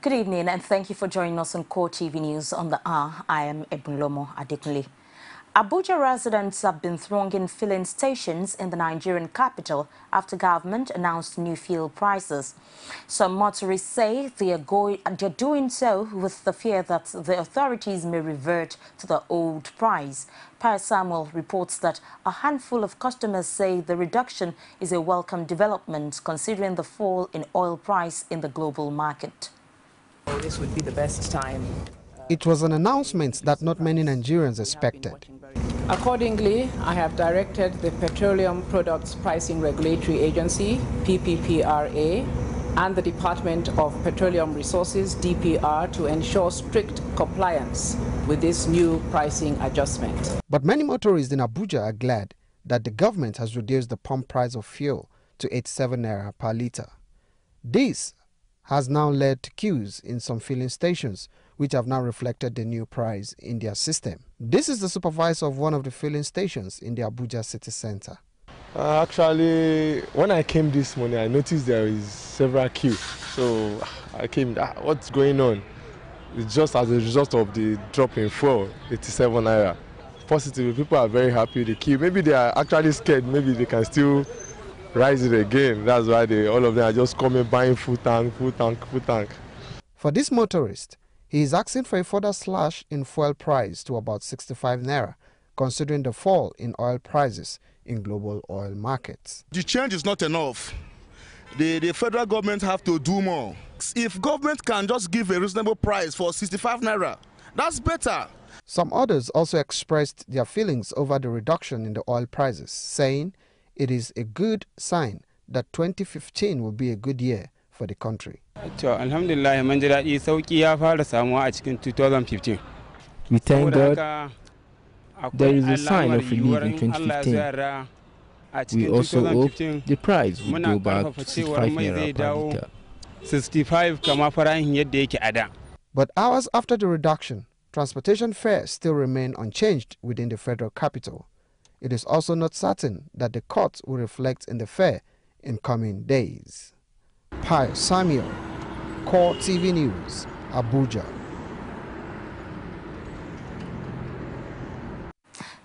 Good evening and thank you for joining us on CoreTV News on the hour. I am Ebunlomo Adekunle. Abuja residents have been thronging filling stations in the Nigerian capital after government announced new fuel prices. Some motorists say they're doing so with the fear that the authorities may revert to the old price. Pius Samuel reports that a handful of customers say the reduction is a welcome development considering the fall in oil price in the global market. This would be the best time. It was an announcement that not many Nigerians expected. Accordingly, I have directed the Petroleum Products Pricing Regulatory Agency, PPPRA, and the Department of Petroleum Resources, DPR, to ensure strict compliance with this new pricing adjustment. But many motorists in Abuja are glad that the government has reduced the pump price of fuel to 87 naira per litre. This has now led to queues in some filling stations, which have now reflected the new price in their system. This is the supervisor of one of the filling stations in the Abuja city center. Actually, when I came this morning, I noticed there is several queues. So I came, what's going on? It's just as a result of the drop in fuel, 87 naira. Positively, people are very happy with the queue. Maybe they are actually scared, maybe they can still rise it again. That's why all of them are just coming, buying full tank. For this motorist, he is asking for a further slash in fuel price to about 65 naira, considering the fall in oil prices in global oil markets. The change is not enough. The federal government have to do more. If government can just give a reasonable price for 65 naira, that's better. Some others also expressed their feelings over the reduction in the oil prices, saying it is a good sign that 2015 will be a good year for the country. Alhamdulillah, mun ji daɗi sauki ya fara samuwa a cikin 2015. We thank God. There is a sign of relief in 2015. We also hope the price will go back to 65 naira per litre. 65 kama farahin yadda yake a da. But hours after the reduction, transportation fares still remain unchanged within the federal capital. It is also not certain that the cut will reflect in the fare in coming days. Pius Samuel, CoreTV News, Abuja.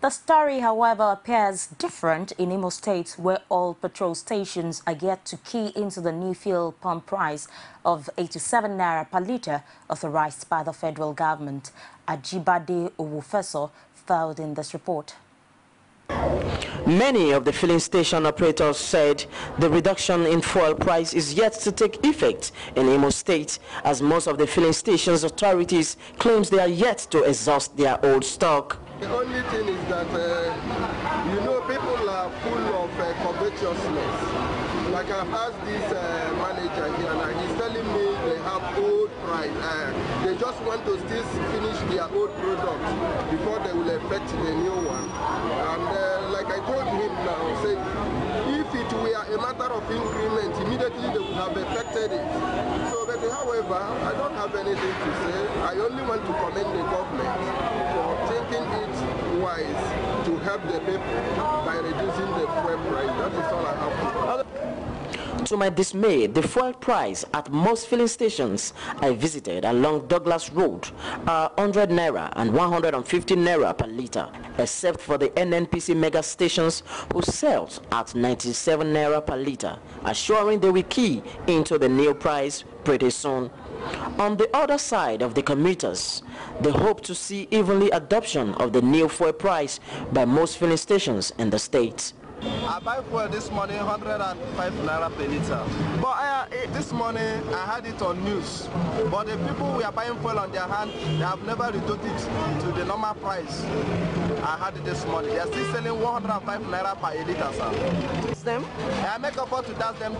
The story, however, appears different in Imo State, where all petrol stations are yet to key into the new fuel pump price of 87 naira per litre authorized by the federal government. Ajibade Owofeso filed in this report. Many of the filling station operators said the reduction in fuel price is yet to take effect in Imo State, as most of the filling stations authorities claims they are yet to exhaust their old stock. The only thing is that, people are full of covetousness. Like I've asked this manager here, and he's telling me they have old price. They just want to still finish their old products before they will effect the new one. And like I told him now, say, if it were a matter of increment, immediately they would have effected it. So, but however, I don't have anything to say. I only want to commend the government for thinking it wise to help the people by reducing the fuel price. That is all I have to say. To my dismay, the fuel price at most filling stations I visited along Douglas Road are 100 naira and 150 naira per litre, except for the NNPC mega stations who sells at 97 naira per litre, assuring they will key into the new price pretty soon. On the other side of the commuters, they hope to see evenly adoption of the new fuel price by most filling stations in the state. I buy fuel this morning 105 naira per litre. But this morning I had it on news. But the people we are buying fuel on their hand, they have never reduced it to the normal price. I had it this morning. They are still selling 105 naira per litre, sir. Them? I make effort to ask them,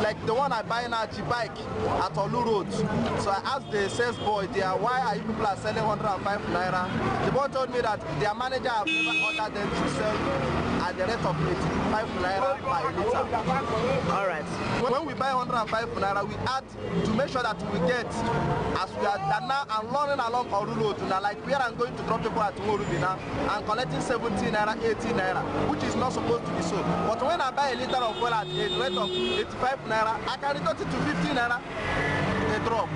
like the one I buy now, bike at Olu Road. So I asked the sales boy there, why are you people are selling 105 naira? The boy told me that their manager have never ordered them to sell at the rate of 85 naira per litre. All right. When we buy 105 naira, we add to make sure that we get, as we are done now and running along Olu Road, now, like where I'm going to drop people at Morubi now, and collecting 17 naira, 18 naira, which is not supposed to be so. But when I buy a liter of fuel at a rate of 85 naira, I can reduce it to 15 naira, a drop.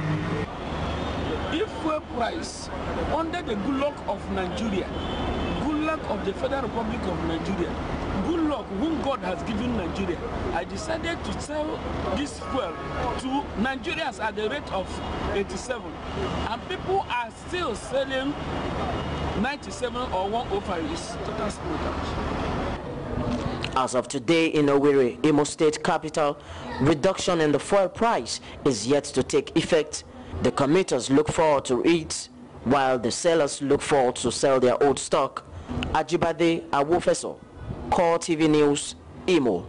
fuel price under the good luck of Nigeria, good luck of the Federal Republic of Nigeria, good luck whom God has given Nigeria, I decided to sell this fuel to Nigerians at the rate of 87, and people are still selling 97 or 105 is total product. As of today in Owerri, Imo State capital, reduction in the fuel price is yet to take effect. The commuters look forward to it, while the sellers look forward to sell their old stock. Ajibade Awofeso, CoreTV News, Imo.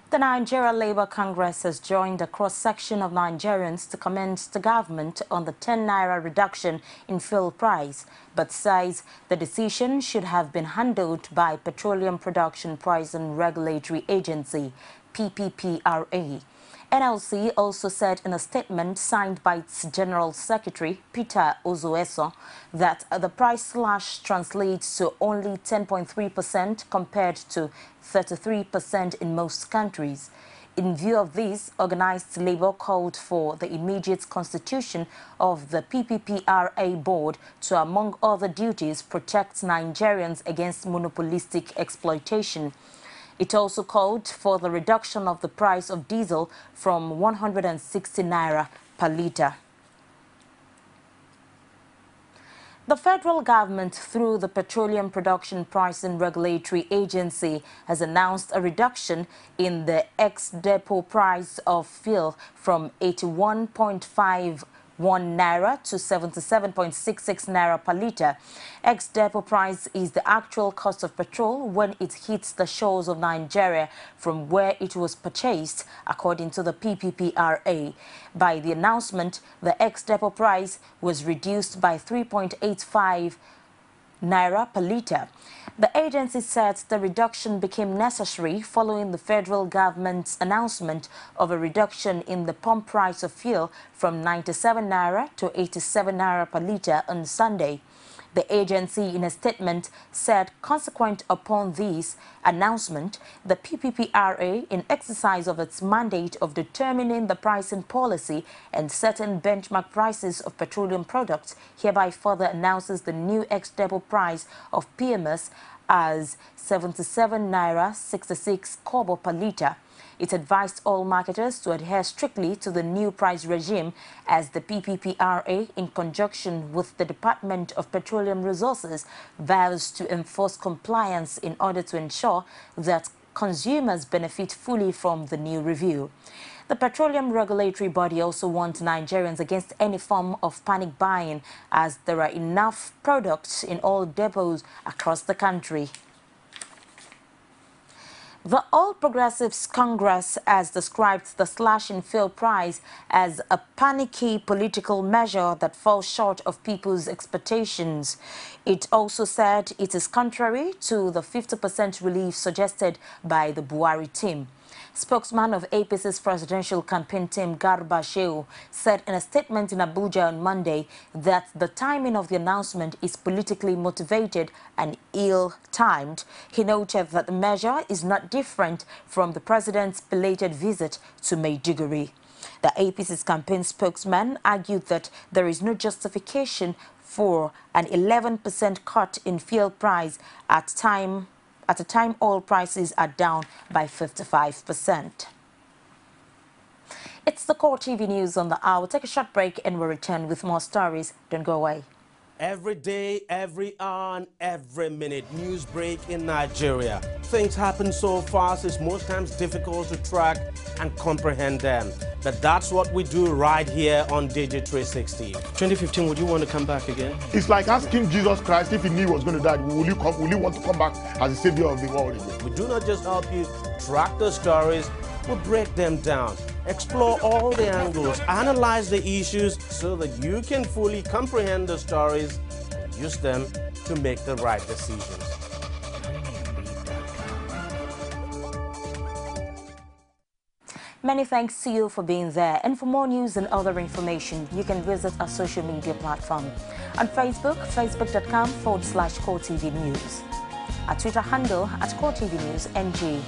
The Nigeria Labour Congress has joined a cross-section of Nigerians to commend the government on the 10 naira reduction in fuel price, but says the decision should have been handled by Petroleum Production Pricing Regulatory Agency, PPPRA. NLC also said in a statement signed by its General Secretary, Peter Ozoeso, that the price slash translates to only 10.3% compared to 33% in most countries. In view of this, organized labor called for the immediate constitution of the PPPRA board to, among other duties, protect Nigerians against monopolistic exploitation. It also called for the reduction of the price of diesel from 160 naira per litre. The federal government, through the Petroleum Production Pricing Regulatory Agency, has announced a reduction in the ex-depot price of fuel from 81.51 naira to 77.66 naira per litre. Ex-depot price is the actual cost of petrol when it hits the shores of Nigeria from where it was purchased, according to the PPPRA. By the announcement, the ex-depot price was reduced by 3.85 naira per litre. The agency said the reduction became necessary following the federal government's announcement of a reduction in the pump price of fuel from 97 naira to 87 naira per litre on Sunday. The agency, in a statement, said consequent upon this announcement, the PPPRA, in exercise of its mandate of determining the pricing policy and setting benchmark prices of petroleum products, hereby further announces the new ex-depot price of PMS as 77 naira 66 kobo per litre. It advised all marketers to adhere strictly to the new price regime as the PPPRA, in conjunction with the Department of Petroleum Resources, vows to enforce compliance in order to ensure that consumers benefit fully from the new review. The Petroleum Regulatory Body also warned Nigerians against any form of panic buying, as there are enough products in all depots across the country. The All Progressives Congress has described the slash in fuel price as a panicky political measure that falls short of people's expectations. It also said it is contrary to the 50% relief suggested by the Buhari team. Spokesman of APC's presidential campaign team, Garba Shehu, said in a statement in Abuja on Monday that the timing of the announcement is politically motivated and ill-timed. He noted that the measure is not different from the president's belated visit to Maiduguri. The APC's campaign spokesman argued that there is no justification for an 11% cut in fuel price at a time oil prices are down by 55%. It's the CoreTV News on the hour. Take a short break and we'll return with more stories. Don't go away. Every day, every hour, and every minute, news break in Nigeria. Things happen so fast, it's most times difficult to track and comprehend them. But that's what we do right here on Digit 360. 2015, would you want to come back again? It's like asking Jesus Christ if he knew he was going to die, will you want to come back as the savior of the world again? We do not just help you track the stories, we break them down, explore all the angles, analyze the issues so that you can fully comprehend the stories and use them to make the right decisions. Many thanks to you for being there. And for more news and other information, you can visit our social media platform. On Facebook, facebook.com/CoreTV News. Our Twitter handle @CoreTV News NG.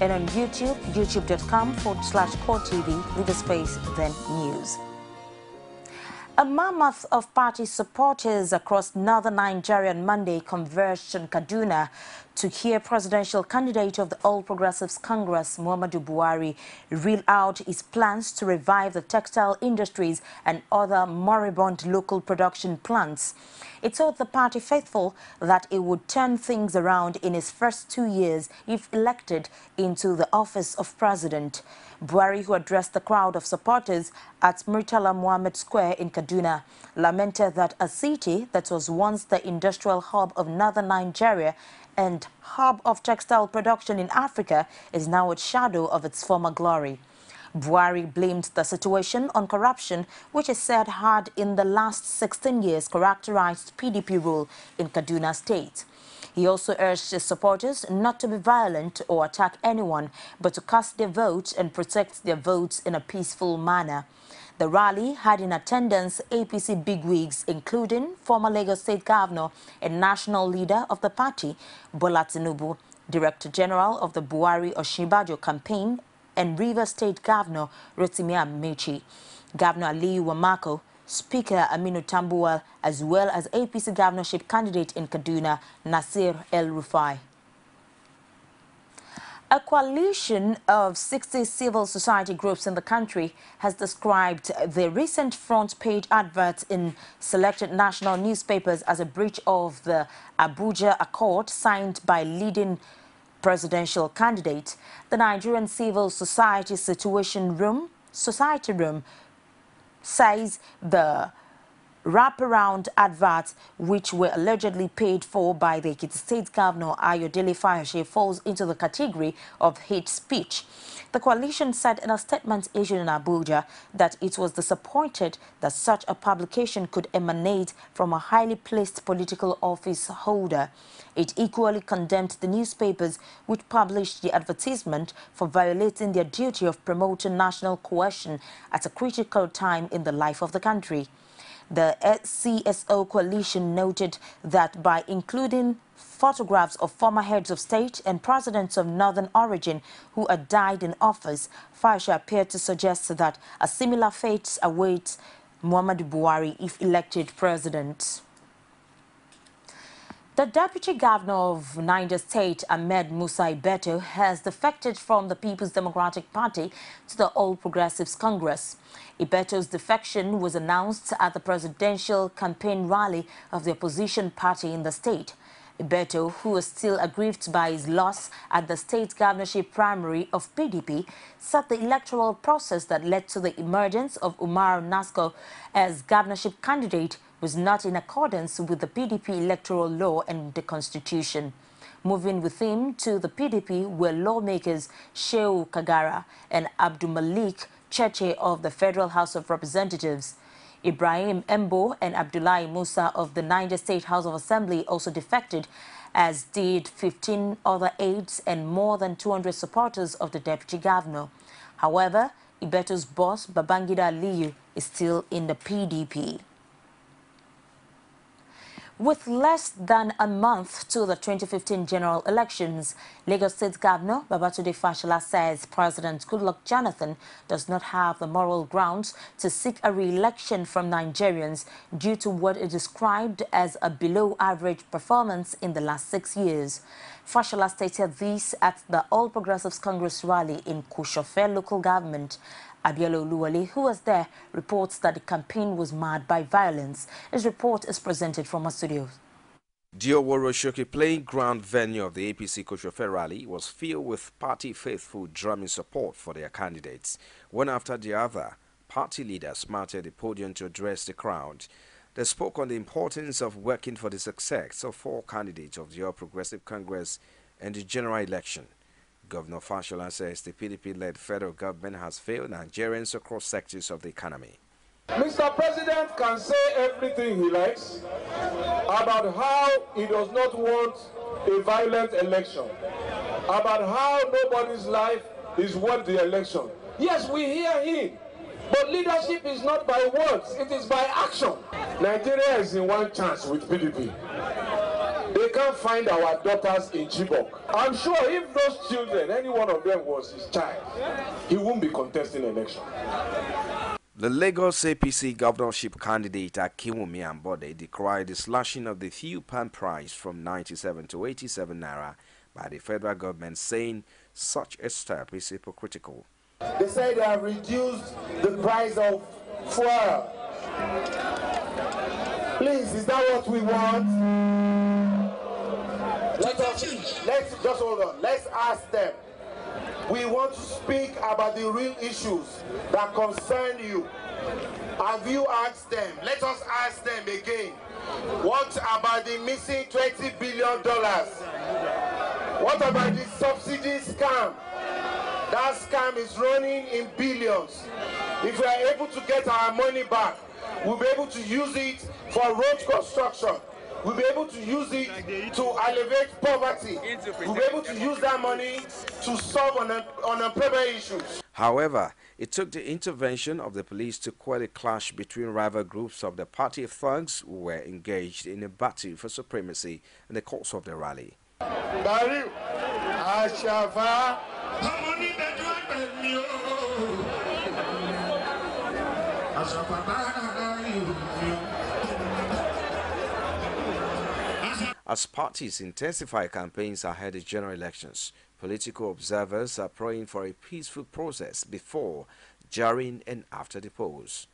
and on YouTube, youtube.com/CoreTV, leave a space, then news. A mammoth of party supporters across northern Nigeria on Monday converged in Kaduna to hear presidential candidate of the All Progressives Congress, Muhammadu Buhari, reel out his plans to revive the textile industries and other moribund local production plants. It told the party faithful that it would turn things around in his first 2 years if elected into the office of president. Buhari, who addressed the crowd of supporters at Murtala Muhammad Square in Kaduna, lamented that a city that was once the industrial hub of northern Nigeria and hub of textile production in Africa is now a shadow of its former glory. Buhari blamed the situation on corruption, which he said had in the last 16 years characterized PDP rule in Kaduna State. He also urged his supporters not to be violent or attack anyone, but to cast their votes and protect their votes in a peaceful manner. The rally had in attendance APC bigwigs, including former Lagos State Governor and national leader of the party, Bola Tinubu, Director General of the Buhari Osinbajo campaign, and Rivers State Governor Rotimi Amechi, Governor Aliyu Wamako, Speaker Aminu Tambuwal, as well as APC governorship candidate in Kaduna, Nasir El-Rufai. A coalition of 60 civil society groups in the country has described the recent front page adverts in selected national newspapers as a breach of the Abuja Accord signed by leading presidential candidate. The Nigerian Civil Society Society Room says the wraparound adverts, which were allegedly paid for by the Ekiti State Governor Ayodele Fayose, falls into the category of hate speech. The coalition said in a statement issued in Abuja that it was disappointed that such a publication could emanate from a highly placed political office holder. It equally condemned the newspapers which published the advertisement for violating their duty of promoting national cohesion at a critical time in the life of the country. The CSO coalition noted that by including photographs of former heads of state and presidents of northern origin who had died in office, Fayose appeared to suggest that a similar fate awaits Muhammadu Buhari if elected president. The Deputy Governor of Niger State, Ahmed Musa Ibeto, has defected from the People's Democratic Party to the All Progressives Congress. Ibeto's defection was announced at the presidential campaign rally of the opposition party in the state. Ibeto, who is still aggrieved by his loss at the state governorship primary of PDP, said the electoral process that led to the emergence of Umar Nasco as governorship candidate was not in accordance with the PDP electoral law and the constitution. Moving with him to the PDP were lawmakers Shehu Kagara and Abdul Malik Cheche of the Federal House of Representatives. Ibrahim Embo and Abdullahi Musa of the Niger State House of Assembly also defected, as did 15 other aides and more than 200 supporters of the deputy governor. However, Ibeto's boss, Babangida Aliyu, is still in the PDP. With less than a month to the 2015 general elections, Lagos State Governor Babatunde Fashola says President Goodluck Jonathan does not have the moral grounds to seek a re-election from Nigerians due to what is described as a below-average performance in the last 6 years. Fashola stated this at the All Progressives Congress rally in Kushofe local government. Abielo Oluwole, who was there, reports that the campaign was marred by violence. His report is presented from our studios. The Oworoshoki playing ground venue of the APC Kushofe rally was filled with party faithful drumming support for their candidates. One after the other, party leaders mounted the podium to address the crowd. They spoke on the importance of working for the success of 4 candidates of the All Progressive Congress and the general election. Governor Fashola says the PDP-led federal government has failed Nigerians across sectors of the economy. Mr. President can say everything he likes about how he does not want a violent election, about how nobody's life is worth the election. Yes, we hear him, but leadership is not by words, it is by action. Nigeria is in one chance with PDP. They can't find our daughters in Chibok. I'm sure if those children, any one of them was his child, he won't be contesting election. The Lagos APC governorship candidate Akinwumi Ambode decried the slashing of the fuel pan price from 97 to 87 naira by the federal government, saying such a step is hypocritical. They say they have reduced the price of fuel. Please, is that what we want? Let's just hold on. Let's ask them. We want to speak about the real issues that concern you. Have you asked them? Let us ask them again. What about the missing $20 billion? What about the subsidy scam? That scam is running in billions. If we are able to get our money back, we'll be able to use it for road construction. We'll be able to use it to alleviate poverty. We'll be able to use that money to solve unemployment issues. However, it took the intervention of the police to quell a clash between rival groups of the party thugs who were engaged in a battle for supremacy in the course of the rally. As parties intensify campaigns ahead of general elections, political observers are praying for a peaceful process before, during, and after the polls.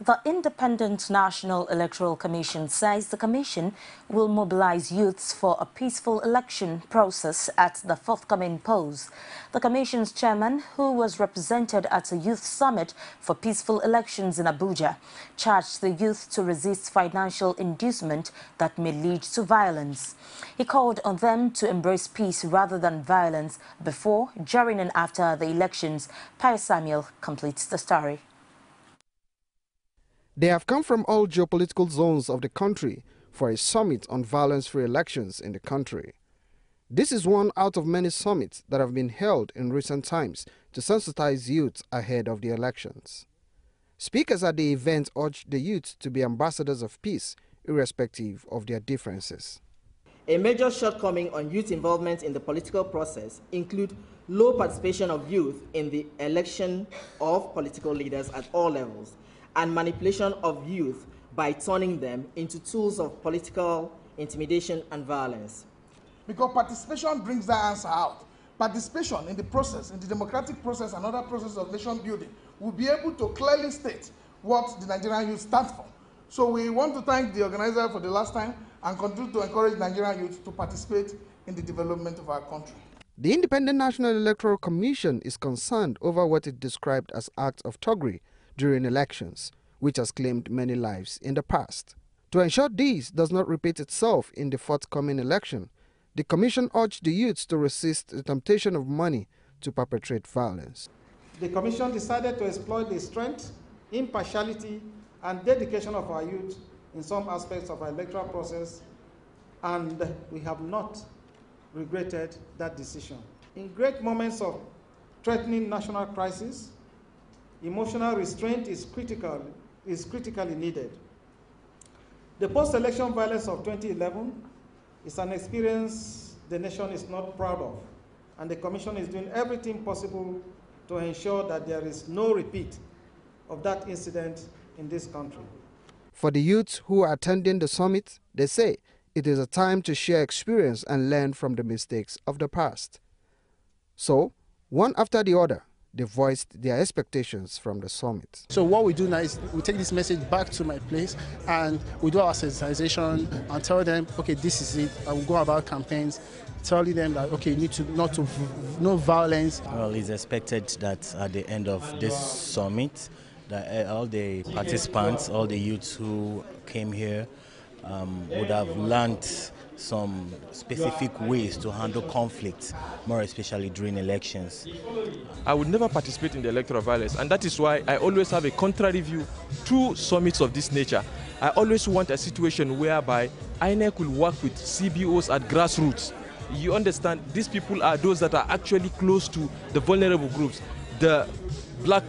The Independent National Electoral Commission says the commission will mobilize youths for a peaceful election process at the forthcoming polls. The commission's chairman, who was represented at a youth summit for peaceful elections in Abuja, charged the youth to resist financial inducement that may lead to violence. He called on them to embrace peace rather than violence before, during and after the elections. Pius Samuel completes the story. They have come from all geopolitical zones of the country for a summit on violence-free elections in the country. This is one out of many summits that have been held in recent times to sensitize youth ahead of the elections. Speakers at the event urged the youth to be ambassadors of peace, irrespective of their differences. A major shortcoming on youth involvement in the political process include low participation of youth in the election of political leaders at all levels, and manipulation of youth by turning them into tools of political intimidation and violence. Because participation brings that answer out. Participation in the process, in the democratic process and other processes of nation building, will be able to clearly state what the Nigerian youth stands for. So we want to thank the organizer for the last time and continue to encourage Nigerian youth to participate in the development of our country. The Independent National Electoral Commission is concerned over what it described as acts of thuggery during elections, which has claimed many lives in the past. To ensure this does not repeat itself in the forthcoming election, the Commission urged the youths to resist the temptation of money to perpetrate violence. The Commission decided to exploit the strength, impartiality, and dedication of our youth in some aspects of our electoral process, and we have not regretted that decision. In great moments of threatening national crisis, emotional restraint is critically needed. The post-election violence of 2011 is an experience the nation is not proud of, and the Commission is doing everything possible to ensure that there is no repeat of that incident in this country. For the youths who are attending the summit, they say it is a time to share experience and learn from the mistakes of the past. So, one after the other, they voiced their expectations from the summit. So what we do now is we take this message back to my place and we do our sensitization and tell them, okay, this is it. And we go about campaigns, telling them that, okay, you need to no violence. Well, it's expected that at the end of this summit, that all the participants, all the youths who came here would have learned some specific ways to handle conflicts, more especially during elections. I would never participate in the electoral violence, and that is why I always have a contrary view to summits of this nature. I always want a situation whereby INEC will work with CBOs at grassroots. You understand, these people are those that are actually close to the vulnerable groups. the Black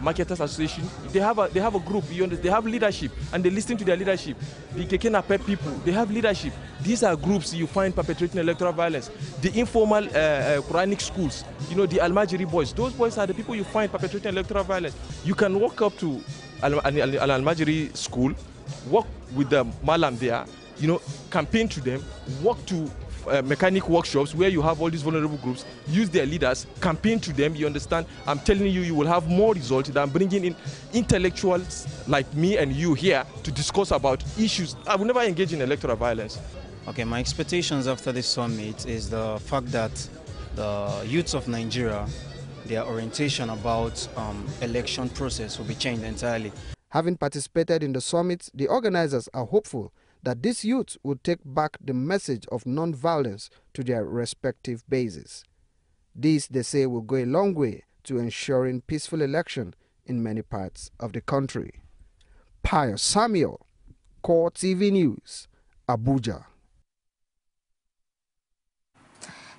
Marketers Association, they have a group, they have leadership, and they listen to their leadership. The Keke Napep people, they have leadership. These are groups you find perpetrating electoral violence. The informal Quranic schools, the Almajiri boys, those boys are the people you find perpetrating electoral violence. You can walk up to an Almajiri school, walk with the Malam there, campaign to them, walk to mechanic workshops where you have all these vulnerable groups, use their leaders, campaign to them, you understand? I'm telling you, you will have more results than bringing in intellectuals like me and you here to discuss about issues. I will never engage in electoral violence. Okay, my expectations after this summit is the fact that the youths of Nigeria, their orientation about election process will be changed entirely. Having participated in the summit, the organizers are hopeful that these youths will take back the message of non-violence to their respective bases. This, they say, will go a long way to ensuring peaceful election in many parts of the country. Pius Samuel, CoreTV News, Abuja.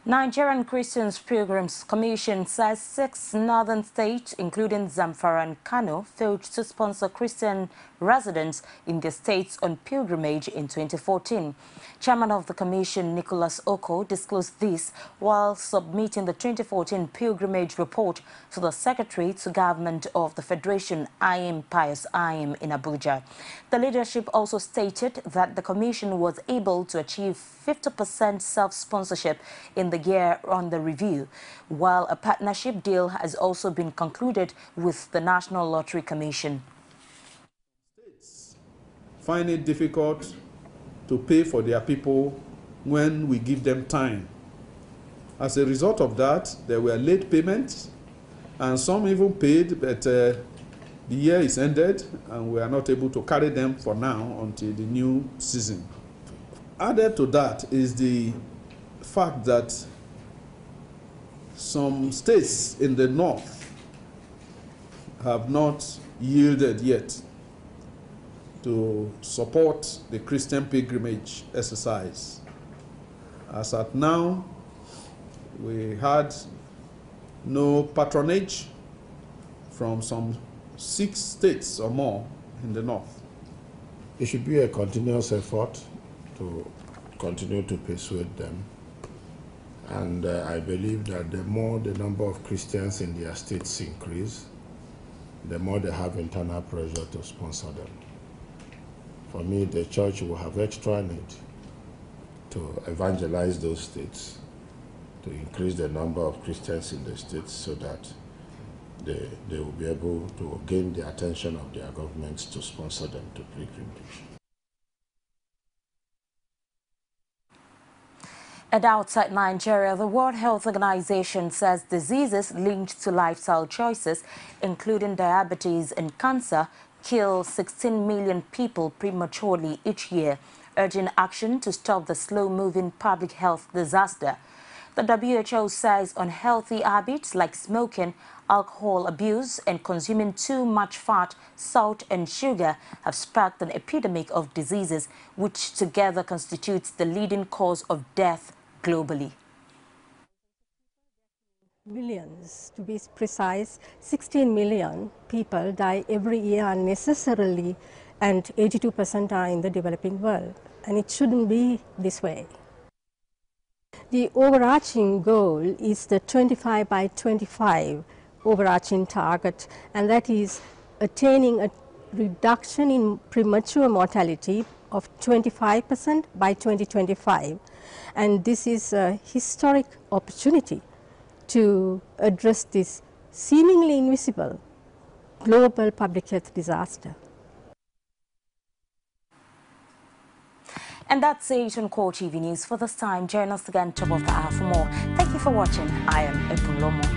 Nigerian Christians Pilgrims Commission says 6 northern states, including Zamfara and Kano, failed to sponsor Christian residents in their states on pilgrimage in 2014. Chairman of the commission, Nicholas Oko, disclosed this while submitting the 2014 pilgrimage report to the Secretary to Government of the Federation, I.M. Pius I.M. in Abuja. The leadership also stated that the commission was able to achieve 50% self-sponsorship in the year under review, while a partnership deal has also been concluded with the National Lottery Commission. States find it difficult to pay for their people when we give them time. As a result of that, there were late payments, and some even paid, but the year is ended, and we are not able to carry them for now until the new season. Added to that is the fact that some states in the north have not yielded yet to support the Christian pilgrimage exercise. As at now, we had no patronage from some 6 states or more in the north. It should be a continuous effort to continue to persuade them. And I believe that the more the number of Christians in their states increase, the more they have internal pressure to sponsor them. For me, the church will have extra need to evangelize those states, to increase the number of Christians in the states so that they will be able to gain the attention of their governments to sponsor them to pilgrimage. And outside Nigeria, the World Health Organization says diseases linked to lifestyle choices, including diabetes and cancer, kill 16 million people prematurely each year, urging action to stop the slow-moving public health disaster. The WHO says unhealthy habits like smoking, alcohol abuse, and consuming too much fat, salt, and sugar have sparked an epidemic of diseases, which together constitutes the leading cause of death globally. Millions, to be precise, 16 million people die every year unnecessarily, and 82% are in the developing world. And it shouldn't be this way. The overarching goal is the 25 by 25 overarching target, and that is attaining a reduction in premature mortality of 25% by 2025. And this is a historic opportunity to address this seemingly invisible global public health disaster. And that's it on CoreTV News for this time. Join us again top of the hour for more. Thank you for watching. I am Ebun Lomo.